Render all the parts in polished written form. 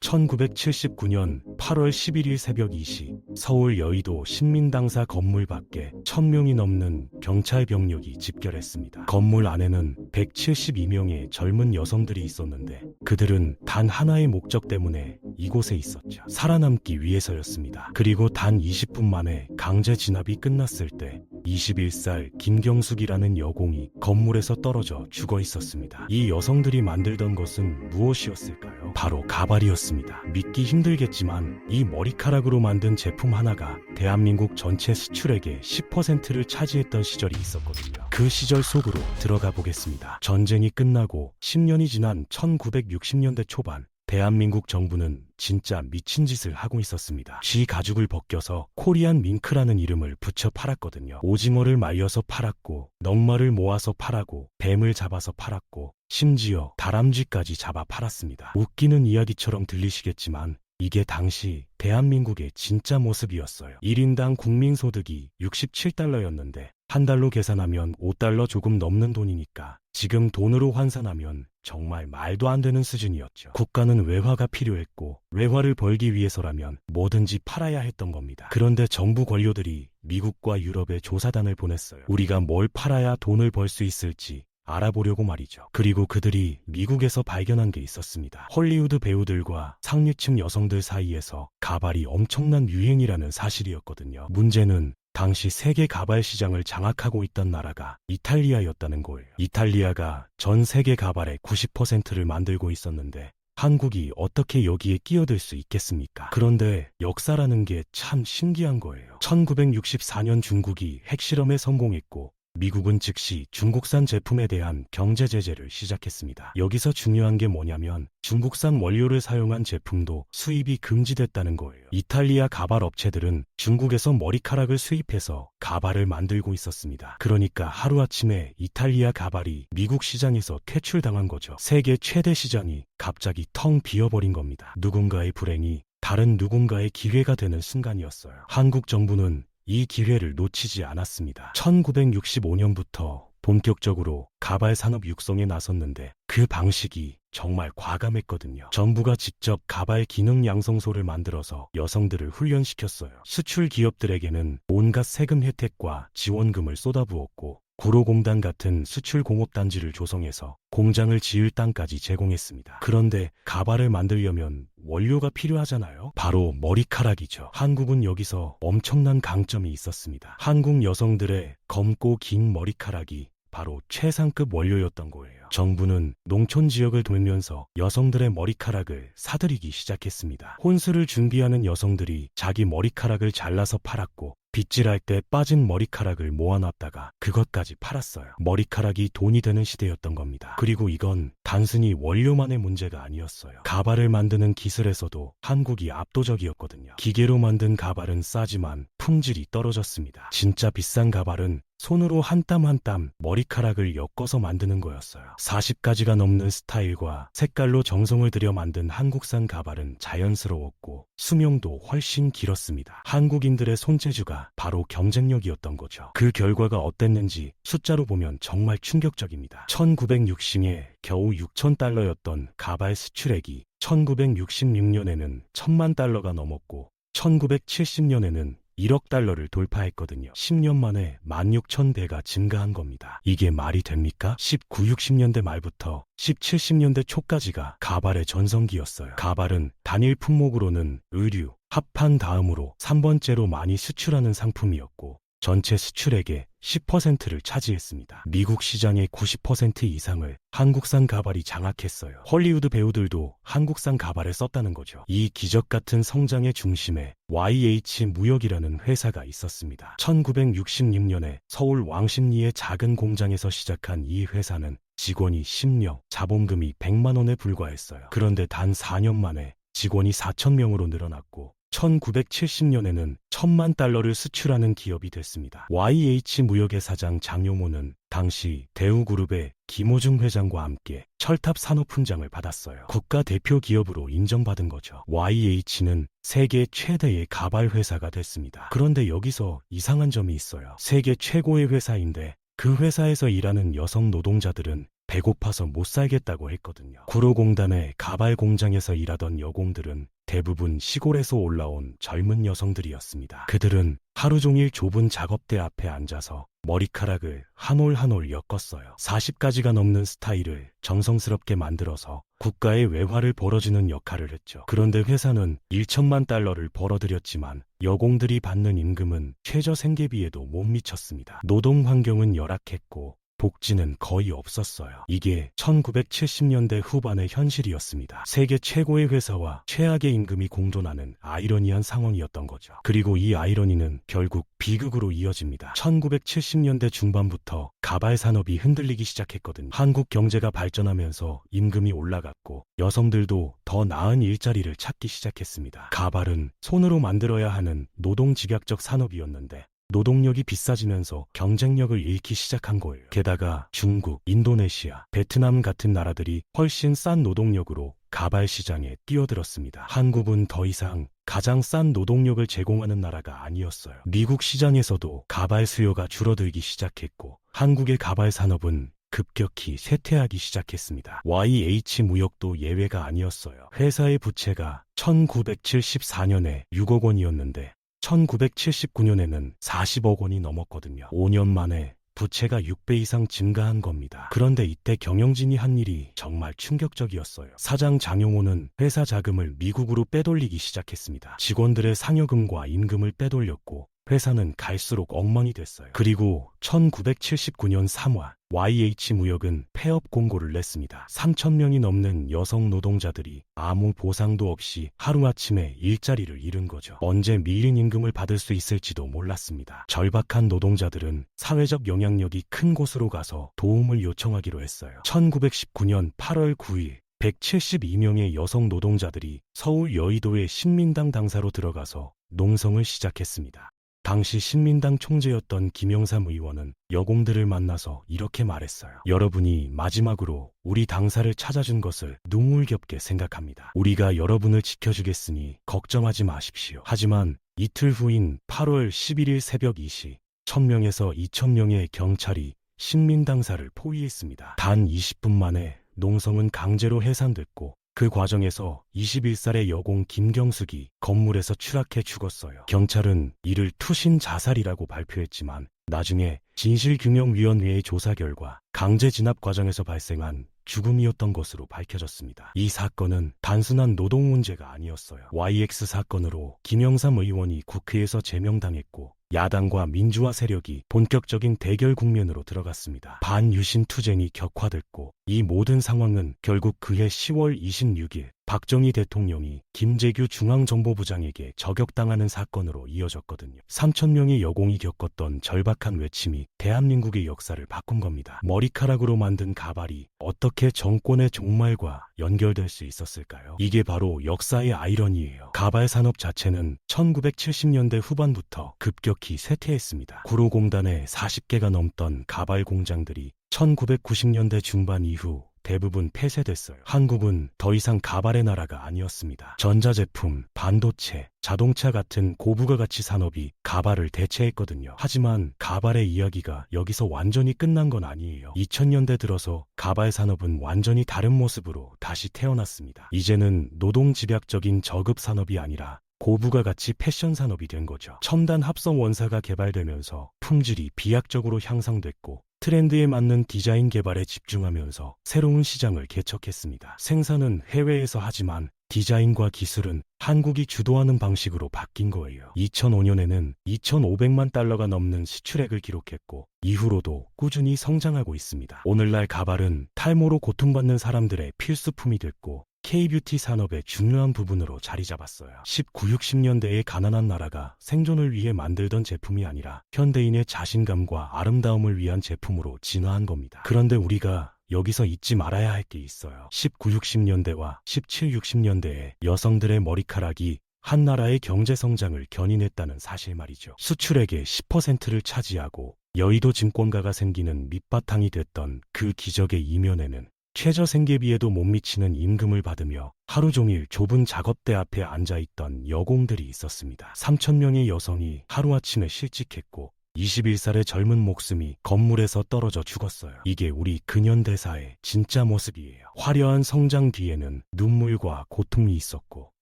1979년 8월 11일 새벽 2시 서울 여의도 신민당사 건물 밖에 1000명이 넘는 경찰 병력이 집결했습니다. 건물 안에는 172명의 젊은 여성들이 있었는데 그들은 단 하나의 목적 때문에 이곳에 있었죠. 살아남기 위해서였습니다. 그리고 단 20분 만에 강제 진압이 끝났을 때 21살 김경숙이라는 여공이 건물에서 떨어져 죽어 있었습니다. 이 여성들이 만들던 것은 무엇이었을까요? 바로 가발이었습니다. 믿기 힘들겠지만 이 머리카락으로 만든 제품 하나가 대한민국 전체 수출액의 10%를 차지했던 시절이 있었거든요. 그 시절 속으로 들어가 보겠습니다. 전쟁이 끝나고 10년이 지난 1960년대 초반 대한민국 정부는 진짜 미친 짓을 하고 있었습니다. 쥐 가죽을 벗겨서 코리안 밍크라는 이름을 붙여 팔았거든요. 오징어를 말려서 팔았고 넝마를 모아서 팔았고 뱀을 잡아서 팔았고 심지어 다람쥐까지 잡아 팔았습니다. 웃기는 이야기처럼 들리시겠지만 이게 당시 대한민국의 진짜 모습이었어요. 1인당 국민소득이 67달러였는데 한 달로 계산하면 5달러 조금 넘는 돈이니까 지금 돈으로 환산하면 정말 말도 안 되는 수준이었죠. 국가는 외화가 필요했고 외화를 벌기 위해서라면 뭐든지 팔아야 했던 겁니다. 그런데 정부 관료들이 미국과 유럽에 조사단을 보냈어요. 우리가 뭘 팔아야 돈을 벌 수 있을지 알아보려고 말이죠. 그리고 그들이 미국에서 발견한 게 있었습니다. 헐리우드 배우들과 상류층 여성들 사이에서 가발이 엄청난 유행이라는 사실이었거든요. 문제는 당시 세계 가발 시장을 장악하고 있던 나라가 이탈리아였다는 거예요. 이탈리아가 전 세계 가발의 90%를 만들고 있었는데 한국이 어떻게 여기에 끼어들 수 있겠습니까? 그런데 역사라는 게 참 신기한 거예요. 1964년 중국이 핵실험에 성공했고 미국은 즉시 중국산 제품에 대한 경제 제재를 시작했습니다. 여기서 중요한 게 뭐냐면 중국산 원료를 사용한 제품도 수입이 금지됐다는 거예요. 이탈리아 가발 업체들은 중국에서 머리카락을 수입해서 가발을 만들고 있었습니다. 그러니까 하루아침에 이탈리아 가발이 미국 시장에서 퇴출당한 거죠. 세계 최대 시장이 갑자기 텅 비어버린 겁니다. 누군가의 불행이 다른 누군가의 기회가 되는 순간이었어요. 한국 정부는 이 기회를 놓치지 않았습니다. 1965년부터 본격적으로 가발 산업 육성에 나섰는데 그 방식이 정말 과감했거든요. 정부가 직접 가발 기능 양성소를 만들어서 여성들을 훈련시켰어요. 수출 기업들에게는 온갖 세금 혜택과 지원금을 쏟아부었고 구로공단 같은 수출 공업단지를 조성해서 공장을 지을 땅까지 제공했습니다. 그런데 가발을 만들려면 원료가 필요하잖아요. 바로 머리카락이죠. 한국은 여기서 엄청난 강점이 있었습니다. 한국 여성들의 검고 긴 머리카락이 바로 최상급 원료였던 거예요. 정부는 농촌 지역을 돌면서 여성들의 머리카락을 사들이기 시작했습니다. 혼수를 준비하는 여성들이 자기 머리카락을 잘라서 팔았고 빗질할 때 빠진 머리카락을 모아놨다가 그것까지 팔았어요. 머리카락이 돈이 되는 시대였던 겁니다. 그리고 이건 단순히 원료만의 문제가 아니었어요. 가발을 만드는 기술에서도 한국이 압도적이었거든요. 기계로 만든 가발은 싸지만 품질이 떨어졌습니다. 진짜 비싼 가발은 손으로 한 땀 한 땀 머리카락을 엮어서 만드는 거였어요. 40가지가 넘는 스타일과 색깔로 정성을 들여 만든 한국산 가발은 자연스러웠고 수명도 훨씬 길었습니다. 한국인들의 손재주가 바로 경쟁력이었던 거죠. 그 결과가 어땠는지 숫자로 보면 정말 충격적입니다. 1960에 겨우 6,000달러였던 가발 수출액이 1966년에는 1,000만 달러가 넘었고 1970년에는 1억 달러를 돌파했거든요. 10년 만에 16,000배가 증가한 겁니다. 이게 말이 됩니까? 19, 60년대 말부터 70년대 초까지가 가발의 전성기였어요. 가발은 단일 품목으로는 의류, 합판 다음으로 3번째로 많이 수출하는 상품이었고 전체 수출액의 10%를 차지했습니다. 미국 시장의 90% 이상을 한국산 가발이 장악했어요. 헐리우드 배우들도 한국산 가발을 썼다는 거죠. 이 기적 같은 성장의 중심에 YH 무역이라는 회사가 있었습니다. 1966년에 서울 왕십리의 작은 공장에서 시작한 이 회사는 직원이 10명, 자본금이 100만 원에 불과했어요. 그런데 단 4년 만에 직원이 4,000명으로 늘어났고 1970년에는 1,000만 달러를 수출하는 기업이 됐습니다. YH 무역의 사장 장용호는 당시 대우그룹의 김호중 회장과 함께 철탑 산업훈장을 받았어요. 국가 대표 기업으로 인정받은 거죠. YH는 세계 최대의 가발 회사가 됐습니다. 그런데 여기서 이상한 점이 있어요. 세계 최고의 회사인데 그 회사에서 일하는 여성 노동자들은 배고파서 못 살겠다고 했거든요. 구로공단의 가발 공장에서 일하던 여공들은 대부분 시골에서 올라온 젊은 여성들이었습니다. 그들은 하루 종일 좁은 작업대 앞에 앉아서 머리카락을 한 올 한 올 엮었어요. 40가지가 넘는 스타일을 정성스럽게 만들어서 국가의 외화를 벌어주는 역할을 했죠. 그런데 회사는 1천만 달러를 벌어들였지만 여공들이 받는 임금은 최저 생계비에도 못 미쳤습니다. 노동 환경은 열악했고 복지는 거의 없었어요. 이게 1970년대 후반의 현실이었습니다. 세계 최고의 회사와 최악의 임금이 공존하는 아이러니한 상황이었던 거죠. 그리고 이 아이러니는 결국 비극으로 이어집니다. 1970년대 중반부터 가발 산업이 흔들리기 시작했거든요. 한국 경제가 발전하면서 임금이 올라갔고 여성들도 더 나은 일자리를 찾기 시작했습니다. 가발은 손으로 만들어야 하는 노동 집약적 산업이었는데 노동력이 비싸지면서 경쟁력을 잃기 시작한 거예요. 게다가 중국, 인도네시아, 베트남 같은 나라들이 훨씬 싼 노동력으로 가발 시장에 뛰어들었습니다. 한국은 더 이상 가장 싼 노동력을 제공하는 나라가 아니었어요. 미국 시장에서도 가발 수요가 줄어들기 시작했고 한국의 가발 산업은 급격히 쇠퇴하기 시작했습니다. YH 무역도 예외가 아니었어요. 회사의 부채가 1974년에 6억 원이었는데 1979년에는 40억 원이 넘었거든요. 5년 만에 부채가 6배 이상 증가한 겁니다. 그런데 이때 경영진이 한 일이 정말 충격적이었어요. 사장 장용호는 회사 자금을 미국으로 빼돌리기 시작했습니다. 직원들의 상여금과 임금을 빼돌렸고 회사는 갈수록 엉망이 됐어요. 그리고 1979년 3월 YH무역은 폐업 공고를 냈습니다. 3,000명이 넘는 여성 노동자들이 아무 보상도 없이 하루아침에 일자리를 잃은 거죠. 언제 밀린 임금을 받을 수 있을지도 몰랐습니다. 절박한 노동자들은 사회적 영향력이 큰 곳으로 가서 도움을 요청하기로 했어요. 1919년 8월 9일 172명의 여성 노동자들이 서울 여의도의 신민당 당사로 들어가서 농성을 시작했습니다. 당시 신민당 총재였던 김영삼 의원은 여공들을 만나서 이렇게 말했어요. 여러분이 마지막으로 우리 당사를 찾아준 것을 눈물겹게 생각합니다. 우리가 여러분을 지켜주겠으니 걱정하지 마십시오. 하지만 이틀 후인 8월 11일 새벽 2시 1,000명에서 2,000명의 경찰이 신민당사를 포위했습니다. 단 20분 만에 농성은 강제로 해산됐고 그 과정에서 21살의 여공 김경숙이 건물에서 추락해 죽었어요. 경찰은 이를 투신 자살이라고 발표했지만 나중에 진실규명위원회의 조사 결과 강제 진압 과정에서 발생한 죽음이었던 것으로 밝혀졌습니다. 이 사건은 단순한 노동 문제가 아니었어요. YX 사건으로 김영삼 의원이 국회에서 제명당했고 야당과 민주화 세력이 본격적인 대결 국면으로 들어갔습니다. 반유신 투쟁이 격화됐고 이 모든 상황은 결국 그해 10월 26일 박정희 대통령이 김재규 중앙정보부장에게 저격당하는 사건으로 이어졌거든요. 3,000명의 여공이 겪었던 절박한 외침이 대한민국의 역사를 바꾼 겁니다. 머리카락으로 만든 가발이 어떻게 정권의 종말과 연결될 수 있었을까요? 이게 바로 역사의 아이러니예요. 가발 산업 자체는 1970년대 후반부터 급격히 쇠퇴했습니다. 구로공단에 40개가 넘던 가발 공장들이 1990년대 중반 이후 대부분 폐쇄됐어요. 한국은 더 이상 가발의 나라가 아니었습니다. 전자제품, 반도체, 자동차 같은 고부가 가치 산업이 가발을 대체했거든요. 하지만 가발의 이야기가 여기서 완전히 끝난 건 아니에요. 2000년대 들어서 가발 산업은 완전히 다른 모습으로 다시 태어났습니다. 이제는 노동 집약적인 저급 산업이 아니라 고부가 가치 패션 산업이 된 거죠. 첨단 합성 원사가 개발되면서 품질이 비약적으로 향상됐고 트렌드에 맞는 디자인 개발에 집중하면서 새로운 시장을 개척했습니다. 생산은 해외에서 하지만 디자인과 기술은 한국이 주도하는 방식으로 바뀐 거예요. 2005년에는 2,500만 달러가 넘는 수출액을 기록했고 이후로도 꾸준히 성장하고 있습니다. 오늘날 가발은 탈모로 고통받는 사람들의 필수품이 됐고 K-뷰티 산업의 중요한 부분으로 자리 잡았어요. 19, 60년대의 가난한 나라가 생존을 위해 만들던 제품이 아니라 현대인의 자신감과 아름다움을 위한 제품으로 진화한 겁니다. 그런데 우리가 여기서 잊지 말아야 할 게 있어요. 19, 60년대와 17, 60년대의 여성들의 머리카락이 한 나라의 경제 성장을 견인했다는 사실 말이죠. 수출액의 10%를 차지하고 여의도 증권가가 생기는 밑바탕이 됐던 그 기적의 이면에는 최저 생계비에도 못 미치는 임금을 받으며 하루 종일 좁은 작업대 앞에 앉아있던 여공들이 있었습니다. 3,000명의 여성이 하루아침에 실직했고 21살의 젊은 목숨이 건물에서 떨어져 죽었어요. 이게 우리 근현대사의 진짜 모습이에요. 화려한 성장 뒤에는 눈물과 고통이 있었고,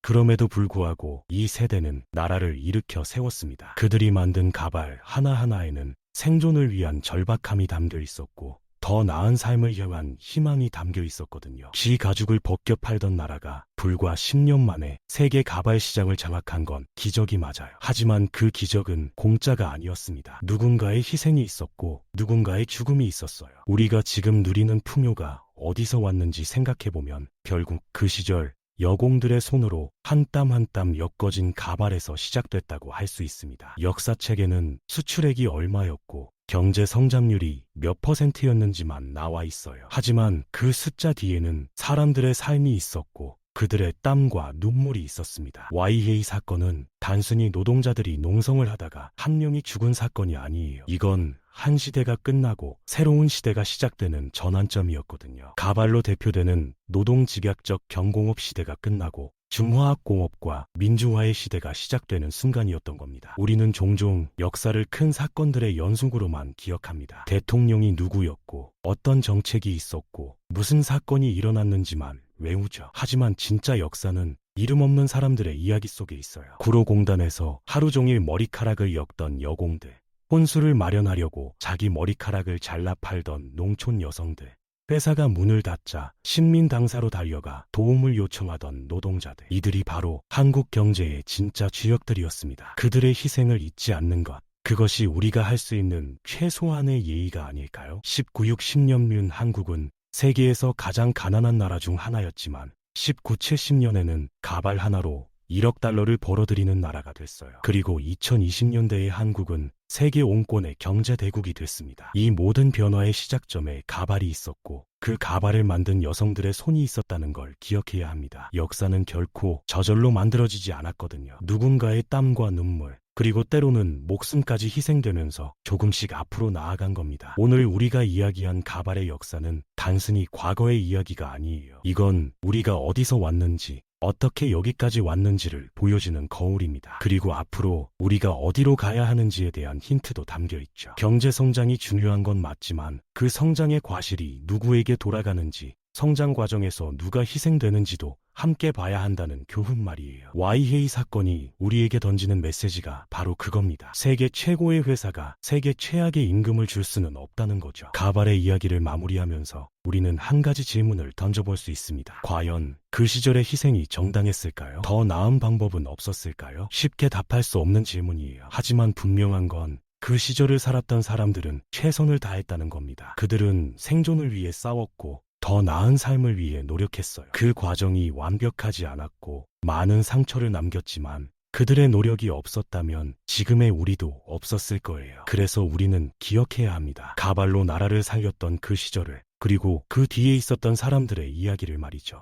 그럼에도 불구하고 이 세대는 나라를 일으켜 세웠습니다. 그들이 만든 가발 하나하나에는 생존을 위한 절박함이 담겨 있었고, 더 나은 삶을 향한 희망이 담겨 있었거든요. 지 가죽을 벗겨 팔던 나라가 불과 10년 만에 세계 가발 시장을 장악한 건 기적이 맞아요. 하지만 그 기적은 공짜가 아니었습니다. 누군가의 희생이 있었고 누군가의 죽음이 있었어요. 우리가 지금 누리는 풍요가 어디서 왔는지 생각해보면 결국 그 시절 여공들의 손으로 한 땀 한 땀 엮어진 가발에서 시작됐다고 할 수 있습니다. 역사책에는 수출액이 얼마였고 경제 성장률이 몇 %였는지만 나와 있어요. 하지만 그 숫자 뒤에는 사람들의 삶이 있었고 그들의 땀과 눈물이 있었습니다. YA 사건은 단순히 노동자들이 농성을 하다가 한 명이 죽은 사건이 아니에요. 이건 한 시대가 끝나고 새로운 시대가 시작되는 전환점이었거든요. 가발로 대표되는 노동집약적 경공업 시대가 끝나고 중화학공업과 민주화의 시대가 시작되는 순간이었던 겁니다. 우리는 종종 역사를 큰 사건들의 연속으로만 기억합니다. 대통령이 누구였고 어떤 정책이 있었고 무슨 사건이 일어났는지만 외우죠. 하지만 진짜 역사는 이름 없는 사람들의 이야기 속에 있어요. 구로공단에서 하루 종일 머리카락을 엮던 여공들, 혼수를 마련하려고 자기 머리카락을 잘라 팔던 농촌 여성들, 회사가 문을 닫자 신민당사로 달려가 도움을 요청하던 노동자들, 이들이 바로 한국 경제의 진짜 주역들이었습니다. 그들의 희생을 잊지 않는 것, 그것이 우리가 할 수 있는 최소한의 예의가 아닐까요? 19, 60년륜 한국은 세계에서 가장 가난한 나라 중 하나였지만 19, 70년에는 가발 하나로 1억 달러를 벌어들이는 나라가 됐어요. 그리고 2020년대의 한국은 세계 온권의 경제 대국이 됐습니다. 이 모든 변화의 시작점에 가발이 있었고 그 가발을 만든 여성들의 손이 있었다는 걸 기억해야 합니다. 역사는 결코 저절로 만들어지지 않았거든요. 누군가의 땀과 눈물, 그리고 때로는 목숨까지 희생되면서 조금씩 앞으로 나아간 겁니다. 오늘 우리가 이야기한 가발의 역사는 단순히 과거의 이야기가 아니에요. 이건 우리가 어디서 왔는지, 어떻게 여기까지 왔는지를 보여주는 거울입니다. 그리고 앞으로 우리가 어디로 가야 하는지에 대한 힌트도 담겨 있죠. 경제 성장이 중요한 건 맞지만 그 성장의 과실이 누구에게 돌아가는지, 성장 과정에서 누가 희생되는지도 함께 봐야 한다는 교훈 말이에요. YA 사건이 우리에게 던지는 메시지가 바로 그겁니다. 세계 최고의 회사가 세계 최악의 임금을 줄 수는 없다는 거죠. 가발의 이야기를 마무리하면서 우리는 한 가지 질문을 던져볼 수 있습니다. 과연 그 시절의 희생이 정당했을까요? 더 나은 방법은 없었을까요? 쉽게 답할 수 없는 질문이에요. 하지만 분명한 건 그 시절을 살았던 사람들은 최선을 다했다는 겁니다. 그들은 생존을 위해 싸웠고 더 나은 삶을 위해 노력했어요. 그 과정이 완벽하지 않았고 많은 상처를 남겼지만 그들의 노력이 없었다면 지금의 우리도 없었을 거예요. 그래서 우리는 기억해야 합니다. 가발로 나라를 살렸던 그 시절을, 그리고 그 뒤에 있었던 사람들의 이야기를 말이죠.